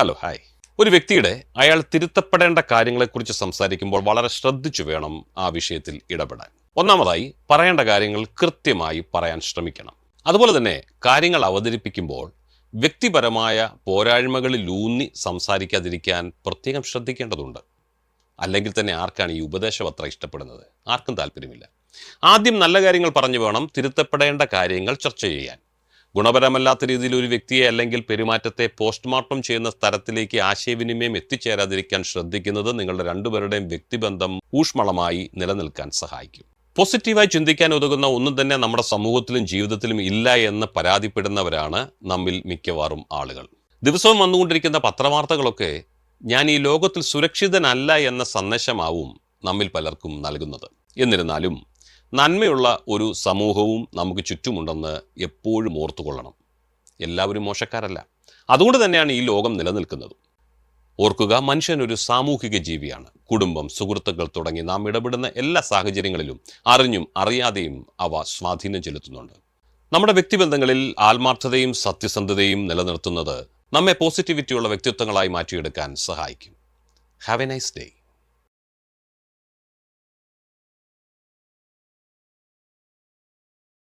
Hello hi. ഒരു വ്യക്തിയുടെ അയാൾ തിരുത്തപ്പെടേണ്ട കാര്യങ്ങളെക്കുറിച്ച് സംസാരിക്കുമ്പോൾ വളരെ ശ്രദ്ധിച്ചു വേണം ആ വിഷയത്തിൽ ഇടപെടാൻ. ഒന്നാമതായി, പറയേണ്ട കാര്യങ്ങൾ കൃത്യമായി പറയാൻ ശ്രമിക്കണം. അതുപോലെ തന്നെ കാര്യങ്ങൾ അവതരിപ്പിക്കുമ്പോൾ വ്യക്തിപരമായ പോരായ്മകളിലൂന്നി സംസാരിക്കാതിരിക്കാൻ പ്രത്യേകം ശ്രദ്ധിക്കേണ്ടതുണ്ട്. അല്ലെങ്കിൽ തന്നെ ആർക്കാണ് ഈ ഉപദേശം അത്ര ഇഷ്ടപ്പെടുന്നത്? ആർക്കും താല്പര്യമില്ല. ആദ്യം നല്ല കാര്യങ്ങൾ പറഞ്ഞു വേണം തിരുത്തപ്പെടേണ്ട കാര്യങ്ങൾ ചർച്ച ചെയ്യാൻ. ഗുണപരമല്ലാത്ത രീതിയിൽ ഒരു വ്യക്തിയെ അല്ലെങ്കിൽ പെരുമാറ്റത്തെ പോസ്റ്റ്മോർട്ടം ചെയ്യുന്ന തരത്തിലേക്ക് ആശയവിനിമയം എത്തിച്ചേരാതിരിക്കാൻ ശ്രദ്ധിക്കുന്നത് നിങ്ങളുടെ രണ്ടുപേരുടെയും വ്യക്തിബന്ധം ഊഷ്മളമായി നിലനിൽക്കാൻ സഹായിക്കും. പോസിറ്റീവായി ചിന്തിക്കാൻ ഉതകുന്ന ഒന്നും തന്നെ നമ്മുടെ സമൂഹത്തിലും ജീവിതത്തിലും ഇല്ല എന്ന് പരാതിപ്പെടുന്നവരാണ് നമ്മിൽ മിക്കവാറും ആളുകൾ. ദിവസവും വന്നുകൊണ്ടിരിക്കുന്ന പത്രവാർത്തകളൊക്കെ ഞാൻ ഈ ലോകത്തിൽ സുരക്ഷിതനല്ല എന്ന സന്ദേശമാവും നമ്മിൽ പലർക്കും നൽകുന്നത്. എന്നിരുന്നാലും നന്മയുള്ള ഒരു സമൂഹവും നമുക്ക് ചുറ്റുമുണ്ടെന്ന് എപ്പോഴും ഓർത്തുകൊള്ളണം. എല്ലാവരും മോശക്കാരല്ല. അതുകൊണ്ട് തന്നെയാണ് ഈ ലോകം നിലനിൽക്കുന്നത്. ഓർക്കുക, മനുഷ്യനൊരു സാമൂഹിക ജീവിയാണ്. കുടുംബം, സുഹൃത്തുക്കൾ തുടങ്ങി നാം ഇടപെടുന്ന എല്ലാ സാഹചര്യങ്ങളിലും അറിഞ്ഞും അറിയാതെയും അവ സ്വാധീനം ചെലുത്തുന്നുണ്ട്. നമ്മുടെ വ്യക്തിബന്ധങ്ങളിൽ ആത്മാർത്ഥതയും സത്യസന്ധതയും നിലനിർത്തുന്നത് നമ്മെ പോസിറ്റിവിറ്റിയുള്ള വ്യക്തിത്വങ്ങളായി മാറ്റിയെടുക്കാൻ സഹായിക്കും. Have A nice day.